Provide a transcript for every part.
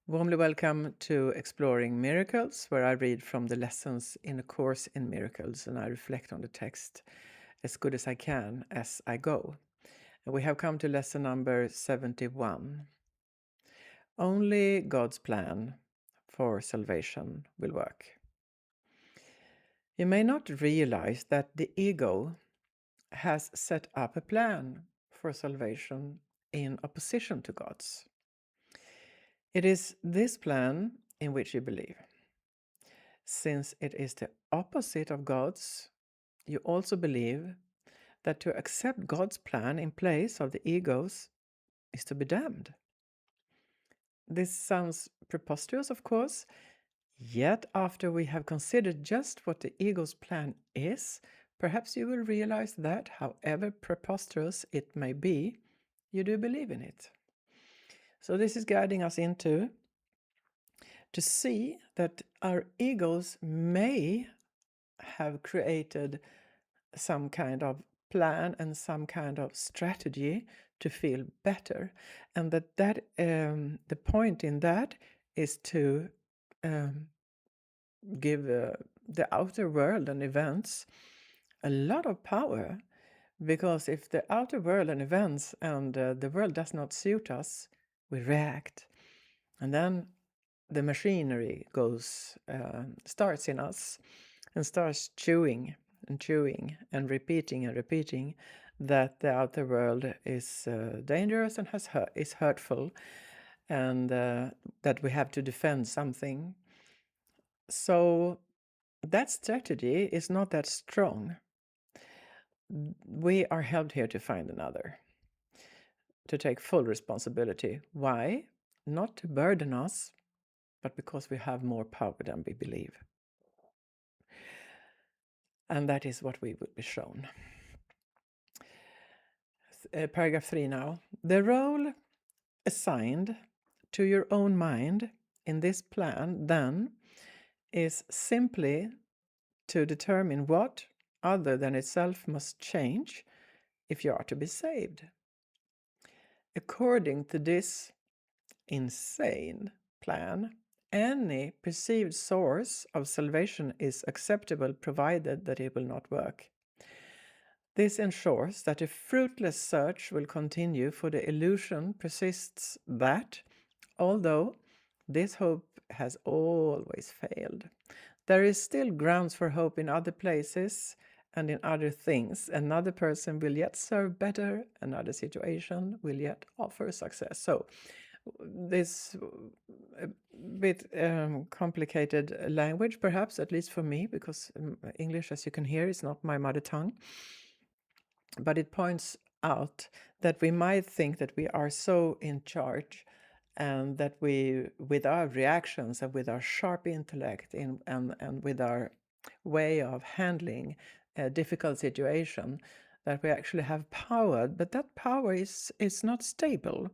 Warmly welcome to Exploring Miracles, where I read from the lessons in A Course in Miracles and I reflect on the text as good as I can as I go. And we have come to lesson number 71. Only God's plan for salvation will work. You may not realize that the ego has set up a plan for salvation in opposition to God's. It is this plan in which you believe. Since it is the opposite of God's, you also believe that to accept God's plan in place of the ego's is to be damned. This sounds preposterous, of course, yet after we have considered just what the ego's plan is, perhaps you will realize that, however preposterous it may be, you do believe in it. So this is guiding us into to see that our egos may have created some kind of plan and some kind of strategy to feel better, and that the point in that is to um, give the outer world and events a lot of power, because if the outer world and events and the world does not suit us, we react, and then the machinery starts in us and starts chewing and chewing and repeating that the outer world is dangerous and is hurtful, and that we have to defend something. So that strategy is not that strong. We are helped here to find another, to take full responsibility. Why? Not to burden us, but because we have more power than we believe. And that is what we will be shown. Paragraph 3 now. The role assigned to your own mind in this plan, then, is simply to determine what, other than itself, must change if you are to be saved. According to this insane plan, any perceived source of salvation is acceptable, provided that it will not work. This ensures that a fruitless search will continue, for the illusion persists that, although this hope has always failed, there is still grounds for hope in other places and in other things. Another person will yet serve better, another situation will yet offer success. So this a bit complicated language, perhaps, at least for me, because English, as you can hear, is not my mother tongue. But it points out that we might think that we are so in charge, and that we, with our reactions and with our sharp intellect and with our way of handling a difficult situation, that we actually have power. But that power is not stable.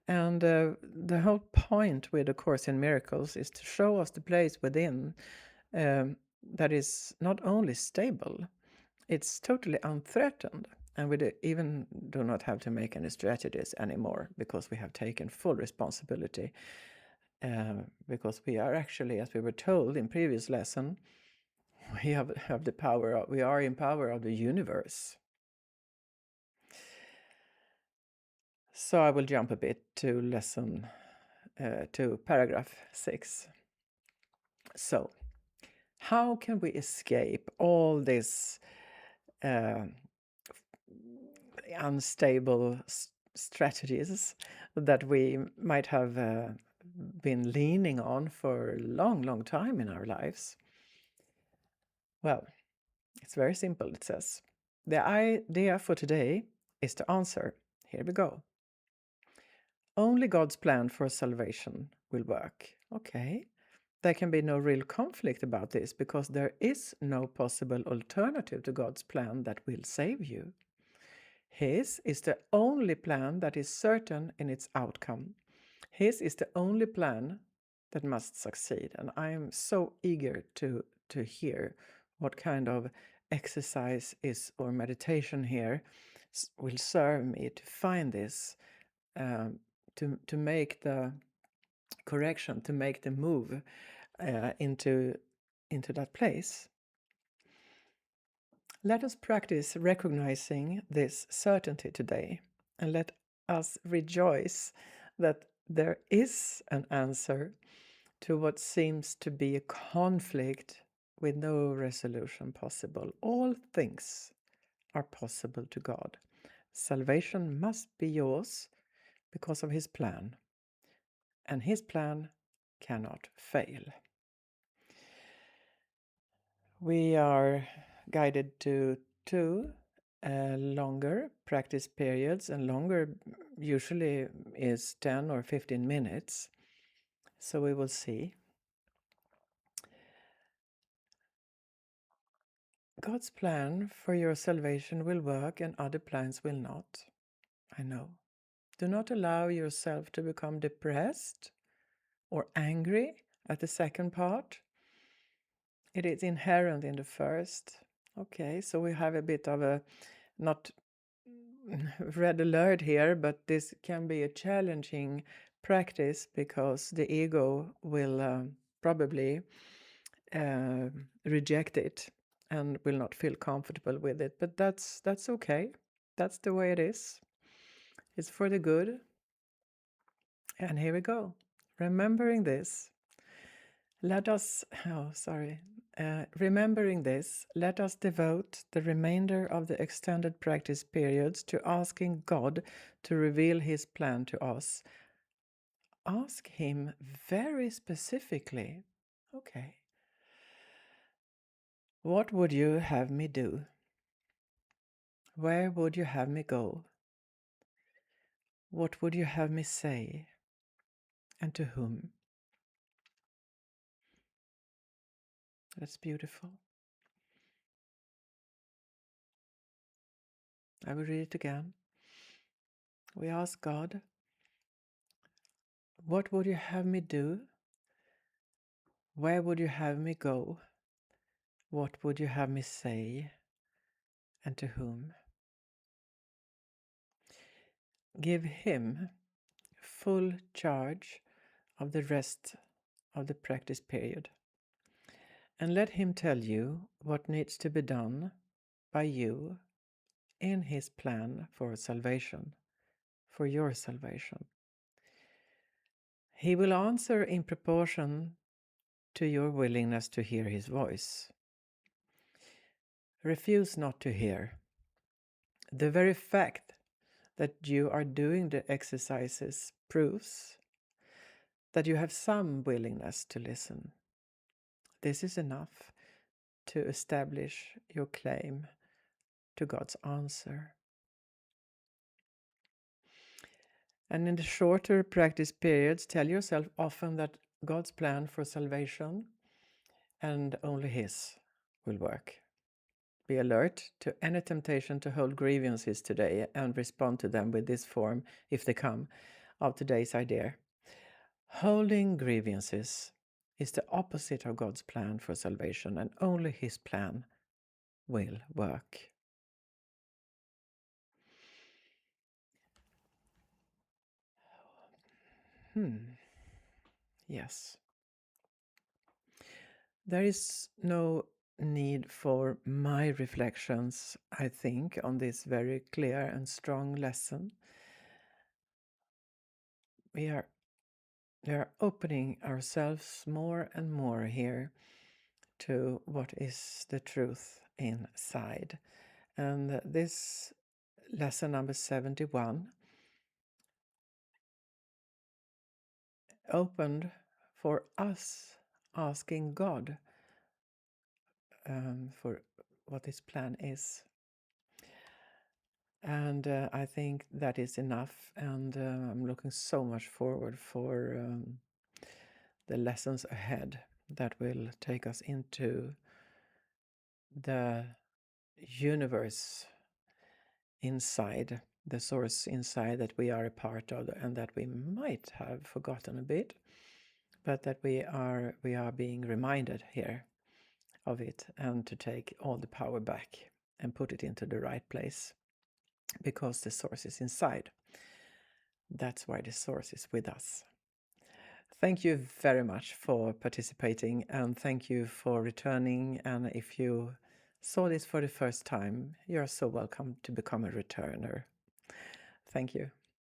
And the whole point with A Course in Miracles is to show us the place within that is not only stable, it's totally unthreatened. And we even do not have to make any strategies anymore, because we have taken full responsibility. Because we are actually, as we were told in previous lesson, we have the power. We are in power of the universe. So I will jump a bit to lesson to paragraph 6. So, how can we escape all this unstable strategies that we might have been leaning on for a long time in our lives? Well, it's very simple, it says. The idea for today is to answer. Here we go. Only God's plan for salvation will work. Okay. There can be no real conflict about this, because there is no possible alternative to God's plan that will save you. His is the only plan that is certain in its outcome. His is the only plan that must succeed. And I am so eager to hear what kind of exercise is or meditation here will serve me to find this, to make the correction to make the move into that place. Let us practice recognizing this certainty today, and let us rejoice that there is an answer to what seems to be a conflict with no resolution possible. All things are possible to God. Salvation must be yours because of His plan, and His plan cannot fail. We are guided to two longer practice periods, and longer usually is 10 or 15 minutes. So we will see. God's plan for your salvation will work and other plans will not. I know. Do not allow yourself to become depressed or angry at the second part. It is inherent in the first. Okay, so we have a bit of a not red alert here, but this can be a challenging practice because the ego will probably reject it and will not feel comfortable with it. But that's okay. That's the way it is. It's for the good. And here we go. Remembering this, remembering this, let us devote the remainder of the extended practice periods to asking God to reveal His plan to us. Ask Him very specifically. Okay. What would you have me do? Where would you have me go? What would you have me say? And to whom? That's beautiful. I will read it again. We ask God, what would you have me do? Where would you have me go? What would you have me say? And to whom? Give Him full charge of the rest of the practice period. And let Him tell you what needs to be done by you in His plan for salvation, for your salvation. He will answer in proportion to your willingness to hear His voice. Refuse not to hear. The very fact that you are doing the exercises proves that you have some willingness to listen. This is enough to establish your claim to God's answer. And in the shorter practice periods, tell yourself often that God's plan for salvation and only His will work. Be alert to any temptation to hold grievances today and respond to them with this form, if they come, of today's idea. Holding grievances is the opposite of God's plan for salvation, and only His plan will work. Yes. There is no need for my reflections, I think, on this very clear and strong lesson. We are opening ourselves more and more here to what is the truth inside. And this lesson number 71 opened for us asking God for what His plan is. And I think that is enough, and I'm looking so much forward for the lessons ahead that will take us into the universe inside, the source inside that we are a part of, and that we might have forgotten a bit, but that we are being reminded here of it, and to take all the power back and put it into the right place, because the source is inside. That's why the source is with us. Thank you very much for participating, and thank you for returning. And if you saw this for the first time, you're so welcome to become a returner. Thank you.